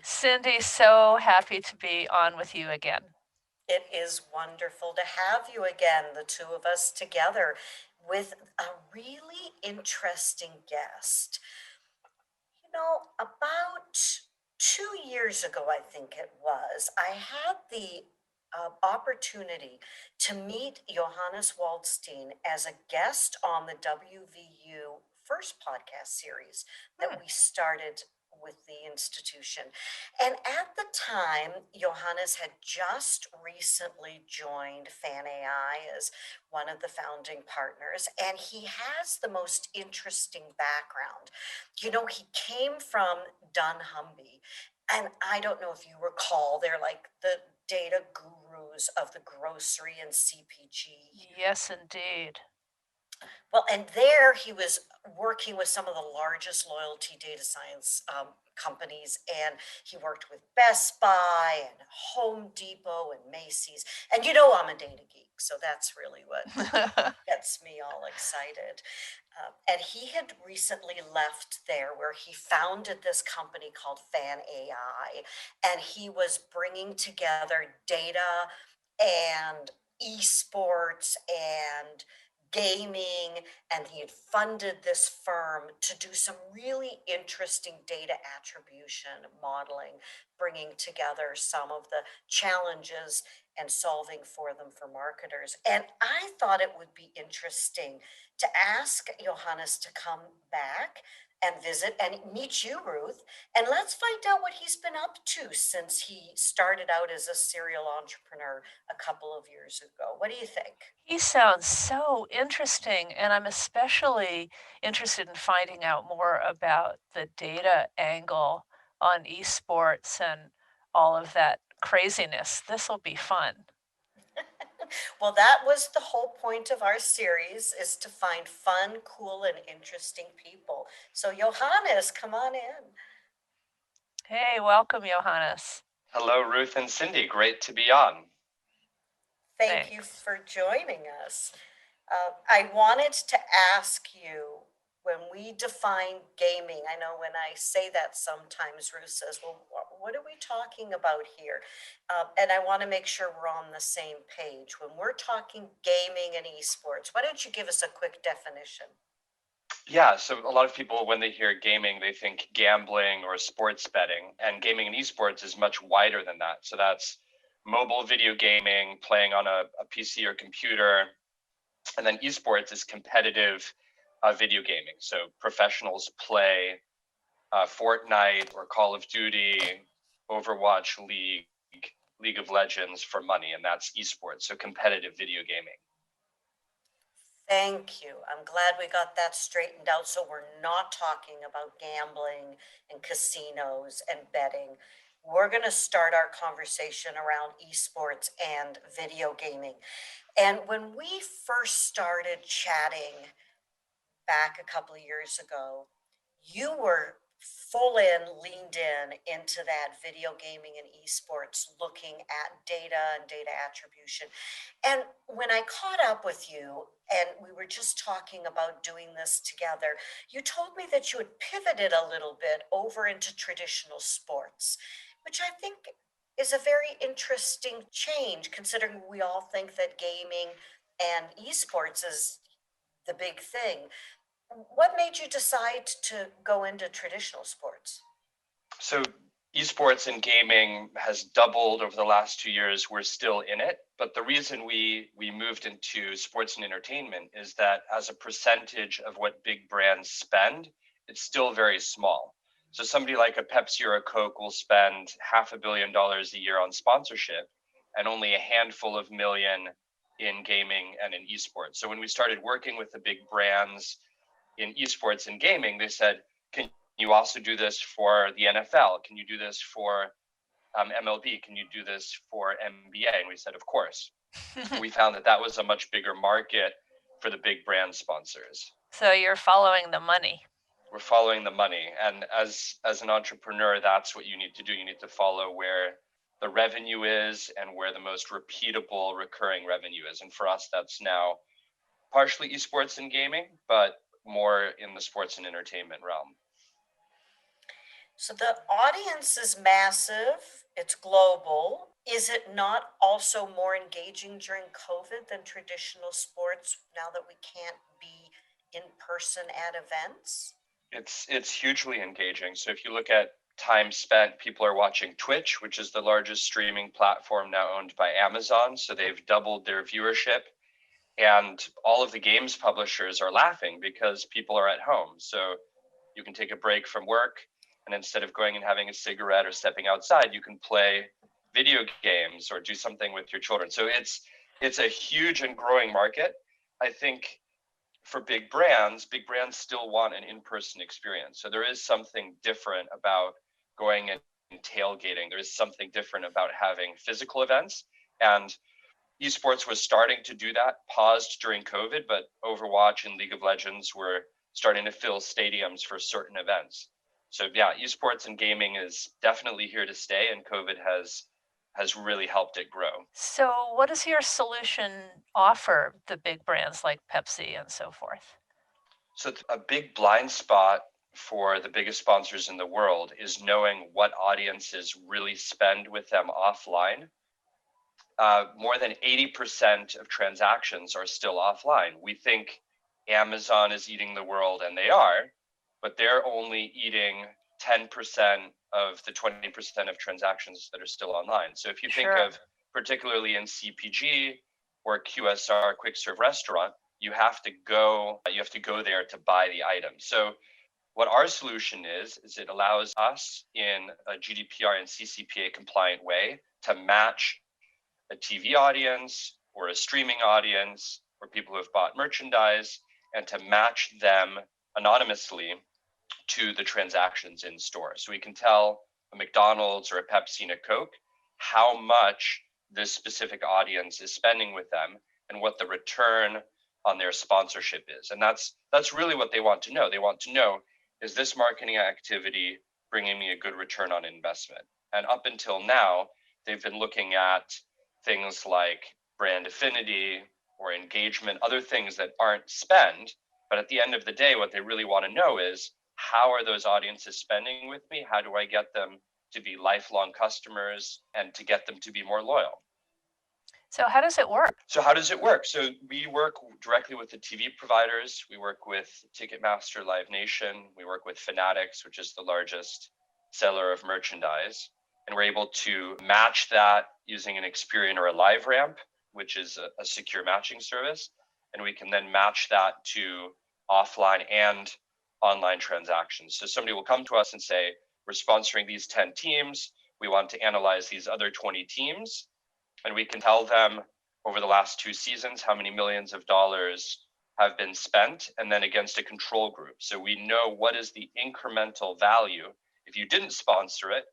Cyndi, so happy to be on with you again. It is wonderful to have you again, the two of us together with a really interesting guest. About 2 years ago, I think it was, I had the opportunity to meet Johannes Waldstein as a guest on the WVU first podcast series that we started with the institution. And at the time, Johannes had just recently joined FanAI as one of the founding partners, and he has the most interesting background. He came from dunnhumby, and I don't know if you recall, they're like the data gurus of the grocery and CPG. Yes, indeed. Well, and there he was working with some of the largest loyalty data science companies, and he worked with Best Buy and Home Depot and Macy's. And I'm a data geek, so that's really what gets me all excited. And he had recently left there, where he founded this company called FanAI, and he was bringing together data and esports and gaming, and he had funded this firm to do some really interesting data attribution modeling, bringing together some of the challenges and solving for them for marketers. And I thought it would be interesting to ask Johannes to come back and visit and meet you, Ruth, and let's find out what he's been up to since he started out as a serial entrepreneur a couple of years ago. What do you think? He sounds so interesting, and I'm especially interested in finding out more about the data angle on esports and all of that craziness. This will be fun. Well, that was the whole point of our series, is to find fun, cool, and interesting people. So Johannes, come on in. Hey, welcome, Johannes. Hello, Ruth and Cyndi. Great to be on. Thank you for joining us. I wanted to ask you, when we define gaming, I know when I say that sometimes Ruth says, well, what are we talking about here? And I want to make sure we're on the same page. When we're talking gaming and esports, why don't you give us a quick definition? Yeah, so a lot of people, when they hear gaming, they think gambling or sports betting, and gaming and esports is much wider than that. So that's mobile video gaming, playing on a PC or computer, and then esports is competitive video gaming. So professionals play Fortnite or Call of Duty, Overwatch League, League of Legends for money, and that's esports, so competitive video gaming. Thank you. I'm glad we got that straightened out. So we're not talking about gambling and casinos and betting. We're going to start our conversation around esports and video gaming. And when we first started chatting back a couple of years ago, you were full in, leaned in into that video gaming and esports, looking at data and data attribution. And when I caught up with you and we were just talking about doing this together, you told me that you had pivoted a little bit over into traditional sports, which I think is a very interesting change, considering we all think that gaming and esports is the big thing. What made you decide to go into traditional sports? So esports and gaming has doubled over the last 2 years. We're still in it, but the reason we moved into sports and entertainment is that as a percentage of what big brands spend, it's still very small. So somebody like a Pepsi or a Coke will spend $500 million a year on sponsorship and only a handful of million in gaming and in esports. So when we started working with the big brands in esports and gaming, they said, can you also do this for the NFL? Can you do this for MLB? Can you do this for NBA? And we said, of course. We found that that was a much bigger market for the big brand sponsors. So you're following the money. We're following the money. And as an entrepreneur, that's what you need to do. You need to follow where the revenue is and where the most repeatable recurring revenue is. And for us, that's now partially esports and gaming, but more in the sports and entertainment realm. So the audience is massive, it's global. Is it not also more engaging during COVID than traditional sports now that we can't be in person at events? It's hugely engaging. So if you look at time spent, people are watching Twitch, which is the largest streaming platform now owned by Amazon. So they've doubled their viewership. And all of the games publishers are laughing because people are at home. So you can take a break from work, and instead of going and having a cigarette or stepping outside, you can play video games or do something with your children. So it's a huge and growing market. I think for big brands still want an in-person experience. So there is something different about going and tailgating. There is something different about having physical events. And esports was starting to do that, paused during COVID, but Overwatch and League of Legends were starting to fill stadiums for certain events. So yeah, esports and gaming is definitely here to stay, and COVID has really helped it grow. So, what does your solution offer the big brands like Pepsi and so forth? So a big blind spot for the biggest sponsors in the world is knowing what audiences really spend with them offline. More than 80% of transactions are still offline. We think Amazon is eating the world, and they are, but they're only eating 10% of the 20% of transactions that are still online. So if you think Sure. of particularly in CPG or QSR, quick serve restaurant, you have to go there to buy the item. So what our solution is it allows us in a GDPR and CCPA compliant way to match a TV audience or a streaming audience or people who have bought merchandise, and to match them anonymously to the transactions in store. So we can tell a McDonald's or a Pepsi and a Coke how much this specific audience is spending with them and what the return on their sponsorship is. And that's really what they want to know. They want to know, is this marketing activity bringing me a good return on investment? And up until now, they've been looking at things like brand affinity or engagement, other things that aren't spend. But at the end of the day, what they really want to know is, how are those audiences spending with me? How do I get them to be lifelong customers and to get them to be more loyal? So, how does it work? So how does it work? So we work directly with the TV providers. We work with Ticketmaster, Live Nation. We work with Fanatics, which is the largest seller of merchandise. And we're able to match that using an Experian or a Live Ramp, which is a secure matching service. And we can then match that to offline and online transactions. So somebody will come to us and say, we're sponsoring these 10 teams. We want to analyze these other 20 teams. And we can tell them over the last 2 seasons how many millions of dollars have been spent, and then against a control group. So we know what is the incremental value. If you didn't sponsor it,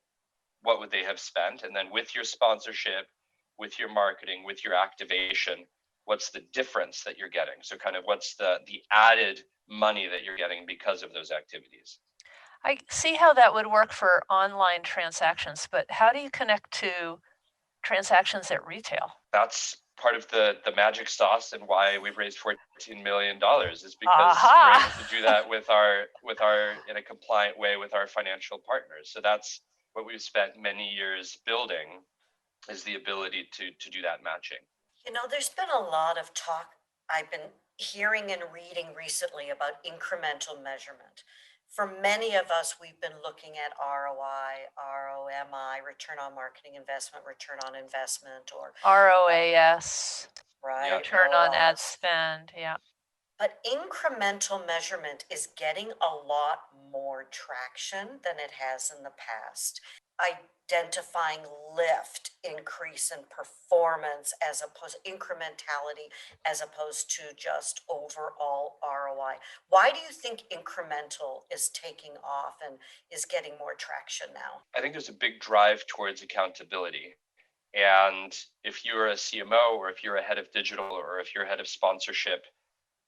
what would they have spent? And then with your sponsorship, with your marketing, with your activation, what's the difference that you're getting? So kind of what's the added money that you're getting because of those activities? I see how that would work for online transactions, but how do you connect to transactions at retail? That's part of the magic sauce and why we've raised $14 million, is because we're Aha! able to do that with our in a compliant way with our financial partners. So that's what we've spent many years building, is the ability to do that matching. You know, there's been a lot of talk I've been hearing and reading recently about incremental measurement. For many of us, we've been looking at ROI, ROMI, return on marketing investment, return on investment, or ROAS, right, return on ad ROAS. spend. Yeah. But incremental measurement is getting a lot more traction than it has in the past. Identifying lift, increase in performance, as opposed incrementality, as opposed to just overall ROI. Why do you think incremental is taking off and is getting more traction now? I think there's a big drive towards accountability. And if you're a CMO, or if you're a head of digital, or if you're a head of sponsorship,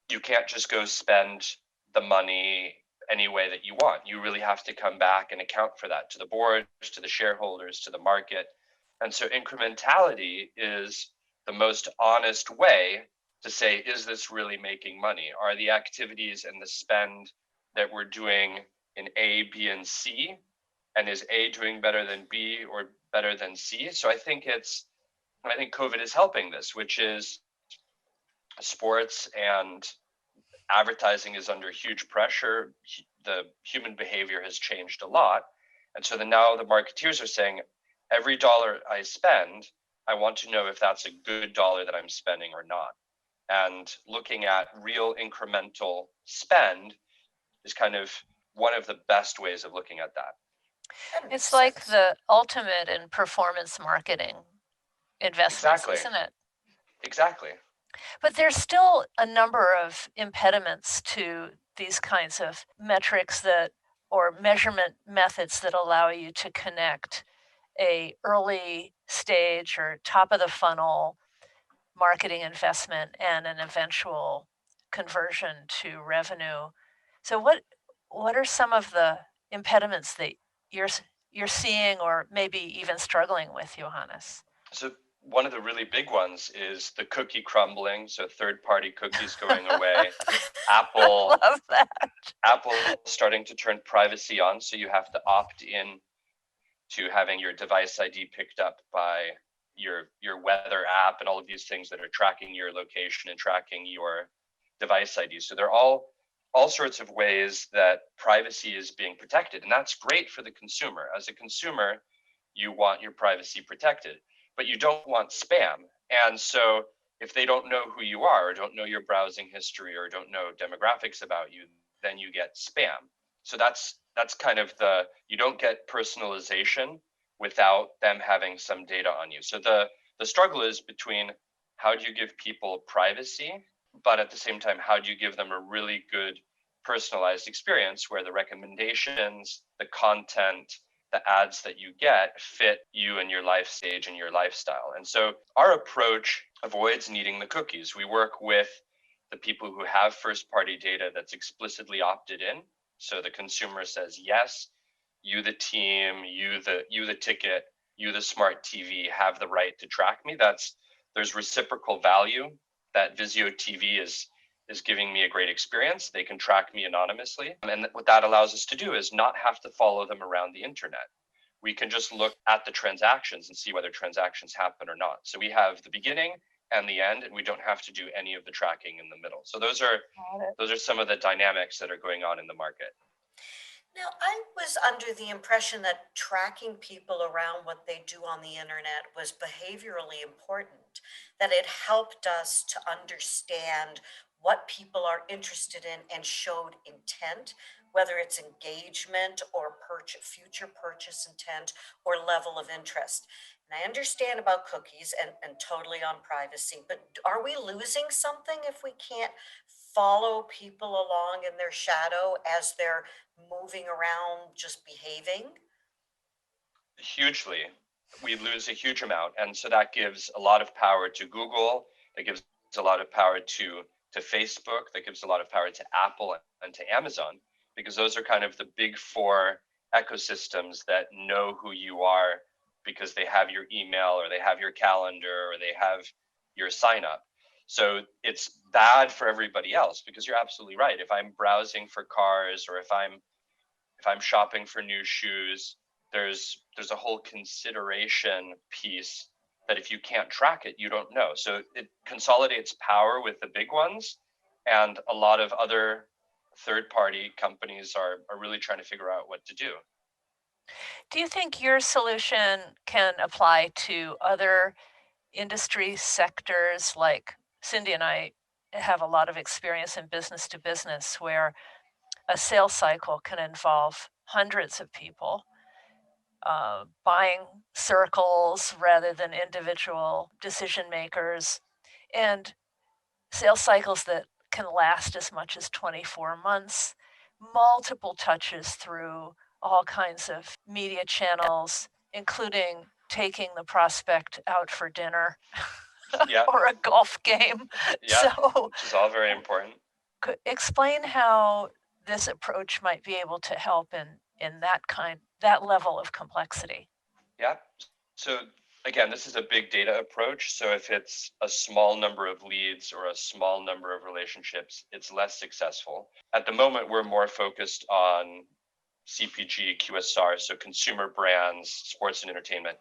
you can't just go spend the money any way that you want. You really have to come back and account for that to the board, to the shareholders, to the market. And so incrementality is the most honest way to say, is this really making money? Are the activities and the spend that we're doing in A, B, and C and is A doing better than B or better than C? So I think COVID is helping this, which is sports and advertising is under huge pressure. The human behavior has changed a lot. And so now the marketeers are saying, every dollar I spend, I want to know if that's a good dollar that I'm spending or not. And looking at real incremental spend is kind of one of the best ways of looking at that. It's like the ultimate in performance marketing investments, Exactly. isn't it? Exactly. But there's still a number of impediments to these kinds of metrics that or measurement methods that allow you to connect a early stage or top of the funnel marketing investment and an eventual conversion to revenue. So what are some of the impediments that you're you're seeing or maybe even struggling with, Johannes? So one of the really big ones is the cookie crumbling. So third-party cookies going away. Apple Love that. Apple starting to turn privacy on, so you have to opt in to having your device ID picked up by your weather app and all of these things that are tracking your location and tracking your device ID. So they're all sorts of ways that privacy is being protected, and that's great for the consumer. As a consumer, you want your privacy protected, but you don't want spam. And so if they don't know who you are or don't know your browsing history or don't know demographics about you, then you get spam. So that's kind of you don't get personalization without them having some data on you. So the struggle is between how do you give people privacy, but at the same time, how do you give them a really good personalized experience where the recommendations, the content, the ads that you get fit you and your life stage and your lifestyle. And so our approach avoids needing the cookies. We work with the people who have first party data that's explicitly opted in. So the consumer says, yes, you, the team, you, the ticket, you, the smart TV, have the right to track me. There's reciprocal value that Vizio TV is giving me a great experience. They can track me anonymously. And what that allows us to do is not have to follow them around the internet. We can just look at the transactions and see whether transactions happen or not. So we have the beginning and the end, and we don't have to do any of the tracking in the middle. So those are some of the dynamics that are going on in the market. Now, I was under the impression that tracking people around what they do on the internet was behaviorally important, that it helped us to understand what people are interested in and showed intent, whether it's engagement or future purchase intent or level of interest. And I understand about cookies and totally on privacy, but are we losing something if we can't follow people along in their shadow as they're moving around just behaving? Hugely. We lose a huge amount. And so that gives a lot of power to Google, that gives a lot of power to Facebook, that gives a lot of power to Apple and to Amazon, because those are kind of the big four ecosystems that know who you are because they have your email or they have your calendar or they have your sign up. So it's bad for everybody else because you're absolutely right. If I'm browsing for cars or if I'm shopping for new shoes, there's a whole consideration piece that if you can't track it, you don't know. So it consolidates power with the big ones, and a lot of other third-party companies are really trying to figure out what to do. Do you think your solution can apply to other industry sectors? Like Cyndi and I have a lot of experience in business to business where a sales cycle can involve hundreds of people buying circles rather than individual decision makers, and sales cycles that can last as much as 24 months, multiple touches through all kinds of media channels, including taking the prospect out for dinner Yeah, or a golf game. yeah, So, which is all very important. explain how this approach might be able to help in that level of complexity. Yeah. So again, this is a big data approach. So if it's a small number of leads or a small number of relationships, it's less successful. At the moment, we're more focused on CPG, QSR, so consumer brands, sports and entertainment.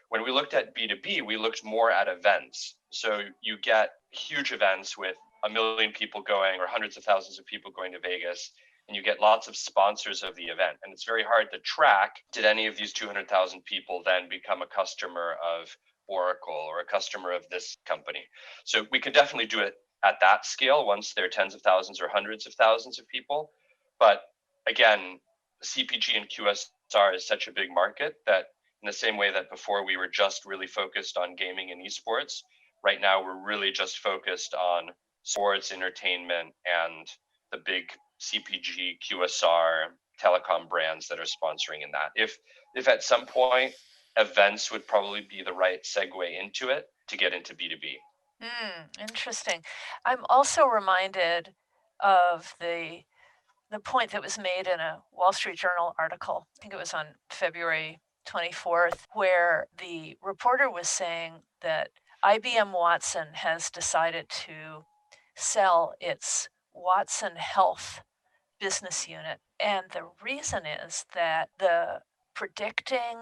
When we looked at B2B, we looked more at events. So you get huge events with a million people going or hundreds of thousands of people going to Vegas, and you get lots of sponsors of the event. And it's very hard to track, did any of these 200,000 people then become a customer of Oracle or a customer of this company? So we could definitely do it at that scale once there are tens of thousands or hundreds of thousands of people. But again, CPG and QSR is such a big market that in the same way that before we were just really focused on gaming and esports, right now we're really just focused on sports, entertainment, and the big CPG, QSR, telecom brands that are sponsoring in that. If at some point events would probably be the right segue into it to get into B2B. Interesting. I'm also reminded of the point that was made in a Wall Street Journal article. I think it was on February 24th, where the reporter was saying that IBM Watson has decided to sell its Watson Health business unit. And the reason is that the predicting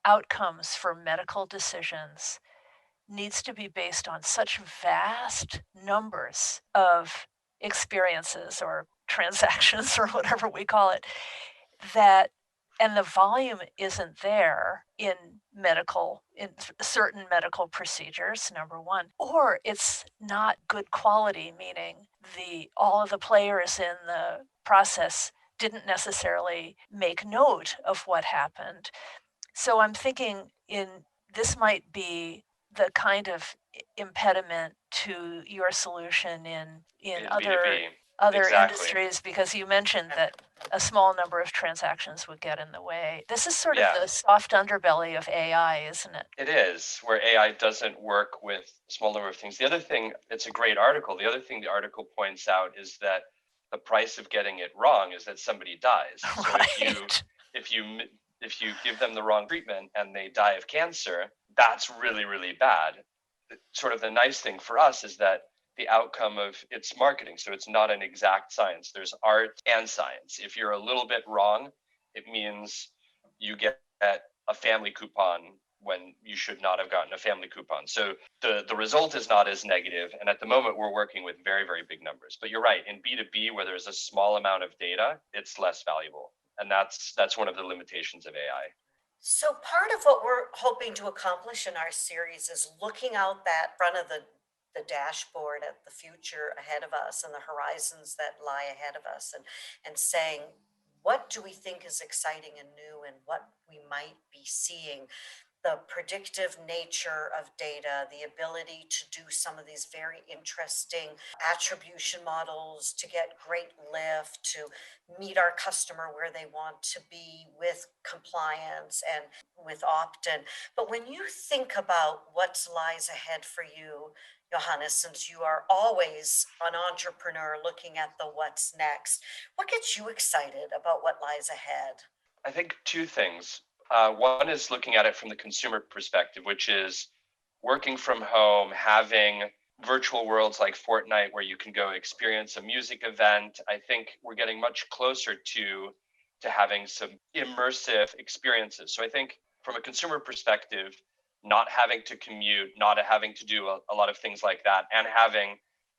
outcomes for medical decisions needs to be based on such vast numbers of experiences or transactions or whatever we call it, that and the volume isn't there in certain medical procedures, number one, or it's not good quality, meaning all of the players in the process didn't necessarily make note of what happened. So I'm thinking this might be the kind of impediment to your solution in B2B. other Exactly. industries, because you mentioned that a small number of transactions would get in the way. This is sort of the soft underbelly of AI, isn't it? It is, where AI doesn't work with a small number of things. The other thing, it's a great article. The other thing the article points out is that the price of getting it wrong is that somebody dies. Right. So if you give them the wrong treatment and they die of cancer, that's really, really bad. Sort of the nice thing for us is that the outcome of it's marketing. So it's not an exact science. There's art and science. If you're a little bit wrong, it means you get a family coupon when you should not have gotten a family coupon. So the result is not as negative. And at the moment, we're working with very, very big numbers. But you're right, in B2B, where there's a small amount of data, it's less valuable. And that's one of the limitations of AI. So part of what we're hoping to accomplish in our series is looking out that front of the dashboard at the future ahead of us and the horizons that lie ahead of us, and saying, what do we think is exciting and new, and what we might be seeing. The predictive nature of data, the ability to do some of these very interesting attribution models to get great lift, to meet our customer where they want to be with compliance and with opt-in. But when you think about what lies ahead for you, Johannes, since you are always an entrepreneur looking at the what's next, what gets you excited about what lies ahead? I think two things. One is looking at it from the consumer perspective, which is working from home, having virtual worlds like Fortnite where you can go experience a music event. I think we're getting much closer to having some immersive experiences. So I think from a consumer perspective, not having to commute, not having to do a lot of things like that, and having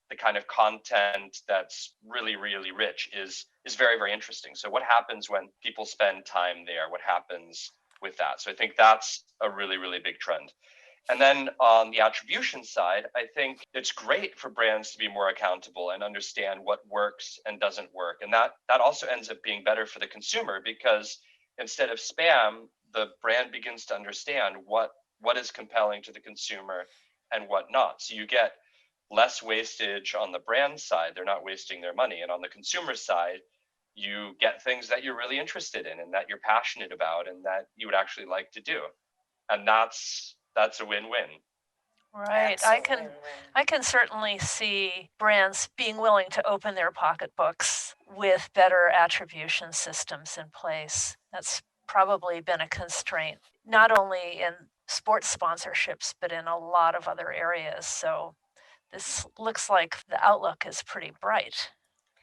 the kind of content that's really, really rich is very, very interesting. So what happens when people spend time there? What happens with that? So I think that's a really, really big trend. And then on the attribution side, I think it's great for brands to be more accountable and understand what works and doesn't work. And that also ends up being better for the consumer, because instead of spam, the brand begins to understand what is compelling to the consumer and what not. So you get less wastage on the brand side. They're not wasting their money. And on the consumer side, you get things that you're really interested in and that you're passionate about and that you would actually like to do. And that's a win-win. Right. That's a win-win. I can certainly see brands being willing to open their pocketbooks with better attribution systems in place. That's probably been a constraint, not only in sports sponsorships, but in a lot of other areas. So this looks like the outlook is pretty bright.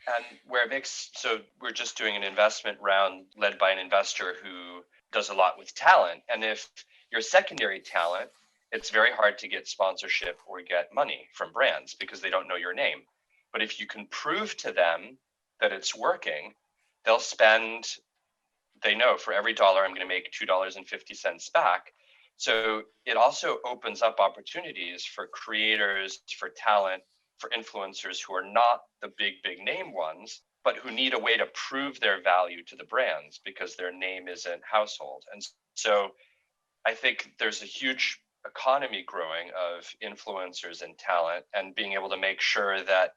And where it makes, so we're just doing an investment round led by an investor who does a lot with talent. And if you're secondary talent, it's very hard to get sponsorship or get money from brands because they don't know your name. But if you can prove to them that it's working, they'll spend, they know for every dollar I'm going to make $2.50 back. So it also opens up opportunities for creators, for talent, for influencers who are not the big name ones, but who need a way to prove their value to the brands because their name isn't household. And so I think there's a huge economy growing of influencers and talent, and being able to make sure that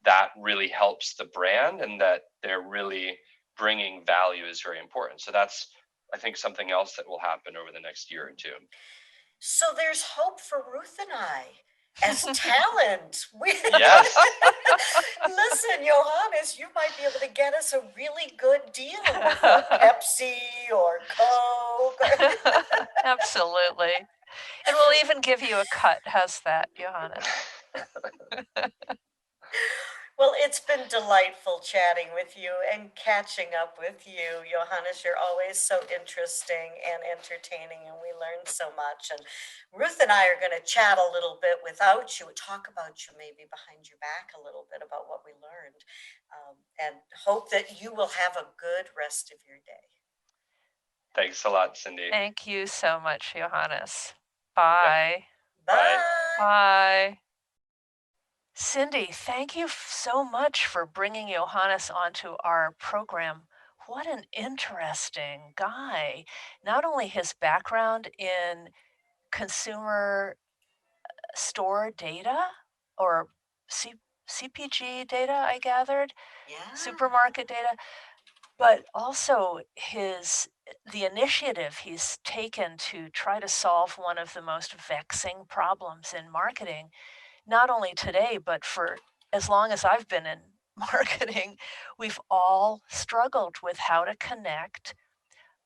that really helps the brand and that they're really bringing value is very important. So that's, I think, something else that will happen over the next year or two. So there's hope for Ruth and I as talent. Yes. Listen, Johannes, you might be able to get us a really good deal with Pepsi or Coke. Absolutely. And we'll even give you a cut. How's that, Johannes? Well, it's been delightful chatting with you and catching up with you. Johannes, you're always so interesting and entertaining, and we learn so much. And Ruth and I are going to chat a little bit without you, talk about you maybe behind your back a little bit about what we learned, and hope that you will have a good rest of your day. Thanks a lot, Cyndi. Thank you so much, Johannes. Bye. Bye. Bye. Cyndi, thank you so much for bringing Johannes onto our program. What an interesting guy. Not only his background in consumer store data or CPG data, I gathered, Yeah. supermarket data, but also the initiative he's taken to try to solve one of the most vexing problems in marketing, not only today, but for as long as I've been in marketing. We've all struggled with how to connect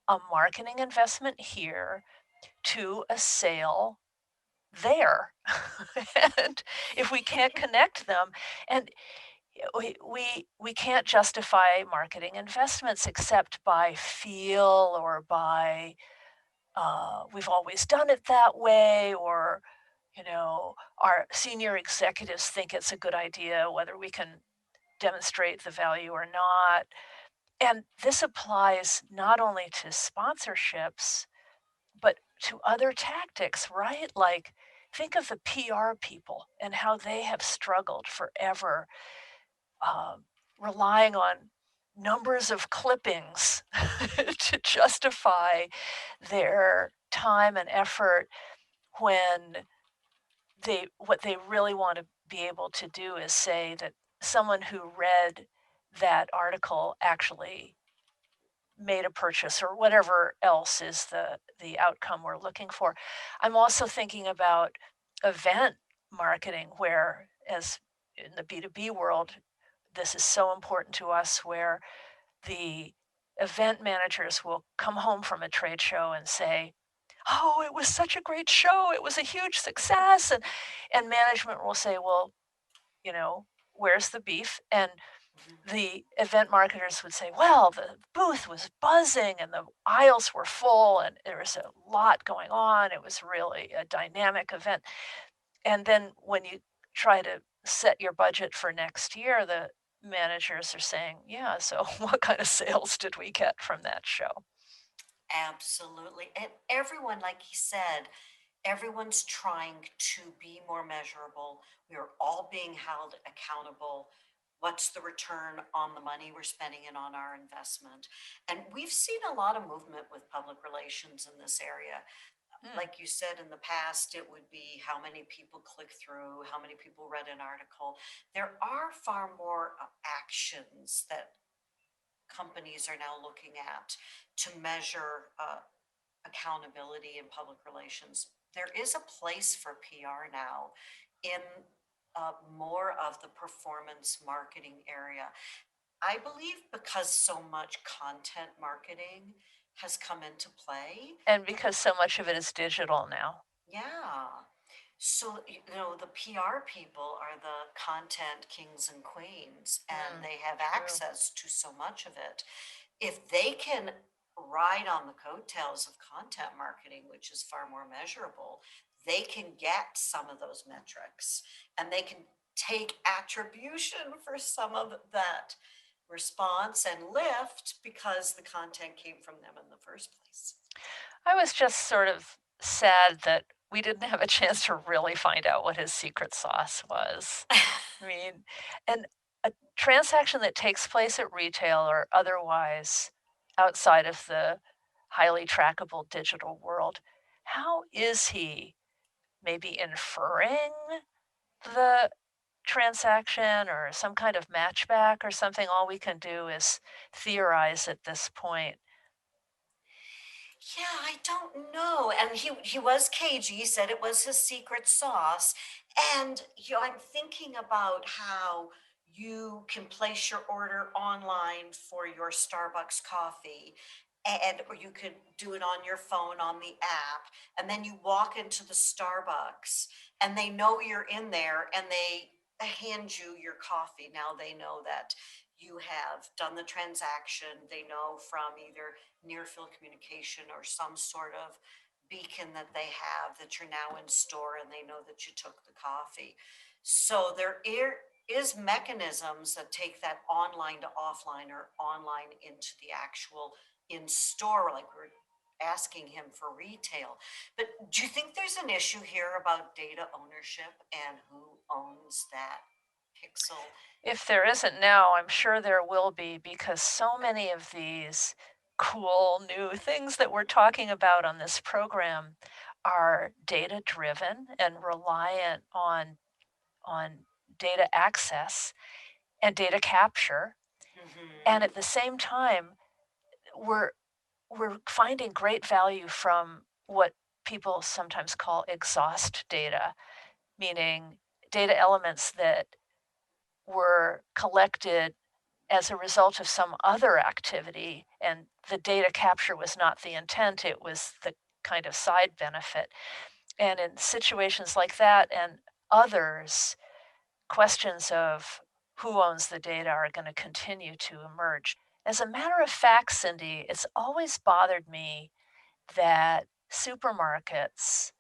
a marketing investment here to a sale there. And if we can't connect them, and we can't justify marketing investments except by feel or by we've always done it that way, or our senior executives think it's a good idea whether we can demonstrate the value or not. And this applies not only to sponsorships but to other tactics, right? Like, think of the PR people and how they have struggled forever, relying on numbers of clippings to justify their time and effort, when what they really want to be able to do is say that someone who read that article actually made a purchase, or whatever else is the outcome we're looking for. I'm also thinking about event marketing, where, as in the B2B world, this is so important to us, where the event managers will come home from a trade show and say, "Oh, it was such a great show. It was a huge success." And management will say, "Well, where's the beef?" And the event marketers would say, "Well, the booth was buzzing and the aisles were full and there was a lot going on. It was really a dynamic event." And then when you try to set your budget for next year, the managers are saying, "Yeah, so what kind of sales did we get from that show?" Absolutely. And everyone, like he said, everyone's trying to be more measurable. We are all being held accountable. What's the return on the money we're spending in on our investment? And we've seen a lot of movement with public relations in this area. Like you said, in the past, it would be how many people click through, how many people read an article. There are far more actions that companies are now looking at to measure accountability in public relations. There is a place for PR now in more of the performance marketing area. I believe because so much content marketing has come into play. And because so much of it is digital now. Yeah. So, the PR people are the content kings and queens, and Mm, they have true. access to so much of it. If they can ride on the coattails of content marketing, which is far more measurable, they can get some of those metrics and they can take attribution for some of that response and lift because the content came from them in the first place. I was just sort of sad that we didn't have a chance to really find out what his secret sauce was. I mean, and a transaction that takes place at retail or otherwise outside of the highly trackable digital world, how is he maybe inferring the transaction or some kind of matchback or something? All we can do is theorize at this point. Yeah, I don't know. And he was cagey, he said it was his secret sauce. And I'm thinking about how you can place your order online for your Starbucks coffee, and or you could do it on your phone on the app, and then you walk into the Starbucks and they know you're in there and they hand you your coffee. Now they know that you have done the transaction. They know from either near field communication or some sort of beacon that they have that you're now in store and they know that you took the coffee. So there is mechanisms that take that online to offline or online into the actual in store, like we're asking him for retail. But do you think there's an issue here about data ownership and who owns that pixel? If there isn't now, I'm sure there will be because so many of these cool new things that we're talking about on this program are data driven and reliant on data access and data capture. And Mm-hmm. at the same time, we're we're finding great value from what people sometimes call exhaust data, meaning data elements that were collected as a result of some other activity, and the data capture was not the intent, it was the kind of side benefit. And in situations like that and others, questions of who owns the data are going to continue to emerge. As a matter of fact, Cyndi, it's always bothered me that supermarkets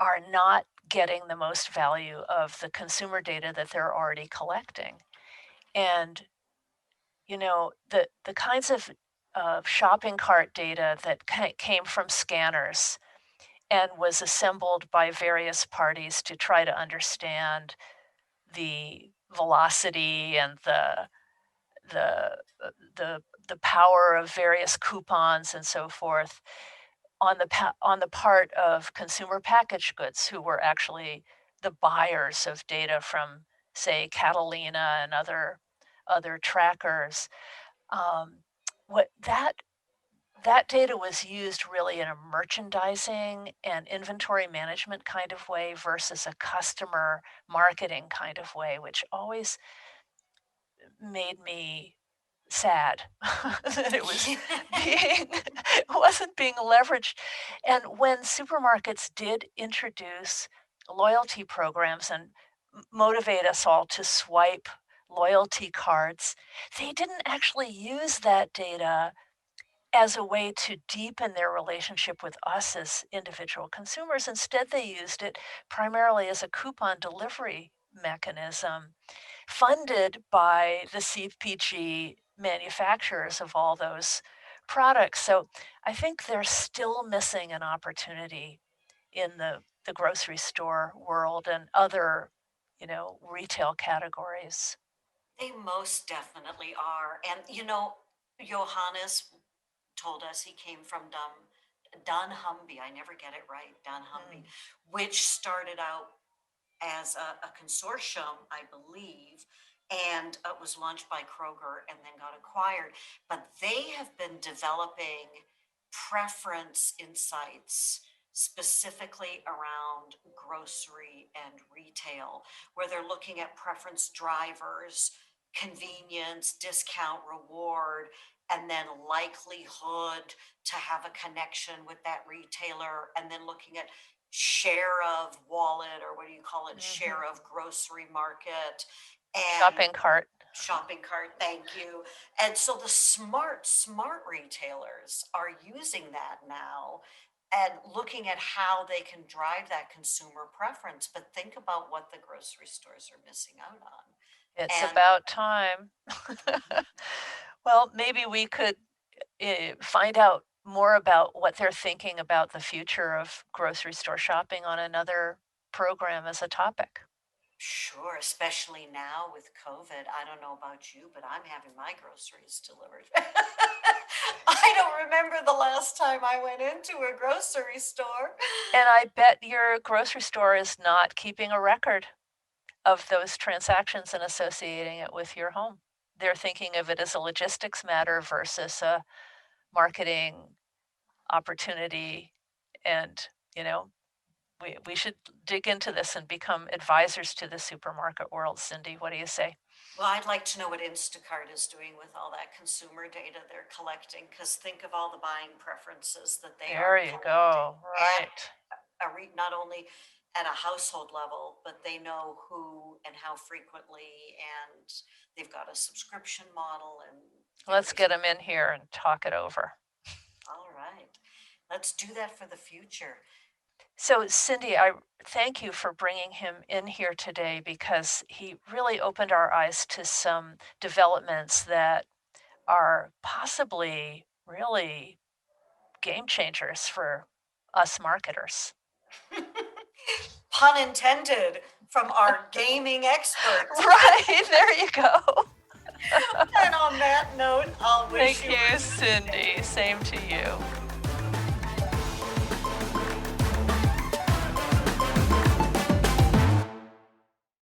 are not getting the most value of the consumer data that they're already collecting. And the kinds of shopping cart data that came from scanners and was assembled by various parties to try to understand the velocity and the the the power of various coupons and so forth on the part of consumer packaged goods who were actually the buyers of data from, say, Catalina and other trackers. Um, what that data was used really in a merchandising and inventory management kind of way versus a customer marketing kind of way, which always made me sad that it was being it wasn't being leveraged. And when supermarkets did introduce loyalty programs and motivate us all to swipe loyalty cards, they didn't actually use that data as a way to deepen their relationship with us as individual consumers. Instead, they used it primarily as a coupon delivery mechanism funded by the CPG manufacturers of all those products. So I think they're still missing an opportunity in the grocery store world and other, retail categories. They most definitely are. And Johannes told us he came from dunnhumby. I never get it right, dunnhumby, Mm. which started out as a consortium, I believe, and it was launched by Kroger and then got acquired. But they have been developing preference insights specifically around grocery and retail, where they're looking at preference drivers, convenience, discount, reward, and then likelihood to have a connection with that retailer, and then looking at share of wallet, or what do you call it? Share of grocery market and Shopping cart. shopping cart. Thank you. And so the smart retailers are using that now and looking at how they can drive that consumer preference. But think about what the grocery stores are missing out on. It's And about time. Well, maybe we could find out more about what they're thinking about the future of grocery store shopping on another program as a topic. sure, especially now with COVID. I don't know about you, but I'm having my groceries delivered. I don't remember the last time I went into a grocery store. And I bet your grocery store is not keeping a record of those transactions and associating it with your home. They're thinking of it as a logistics matter versus a marketing opportunity. And, you know, we should dig into this and become advisors to the supermarket world. Cyndi, what do you say? Well, I'd like to know what Instacart is doing with all that consumer data they're collecting, because think of all the buying preferences that they There are you collecting go. at Right. not only at a household level, but they know who and how frequently, and they've got a subscription model and Let's everything. get them in here and talk it over. All right, let's do that for the future. So, Cyndi, I thank you for bringing him in here today because he really opened our eyes to some developments that are possibly really game changers for us marketers. Pun intended from our gaming experts. Right, there you go. And on that note, I'll wish Thank you you, Cyndi. Same to you.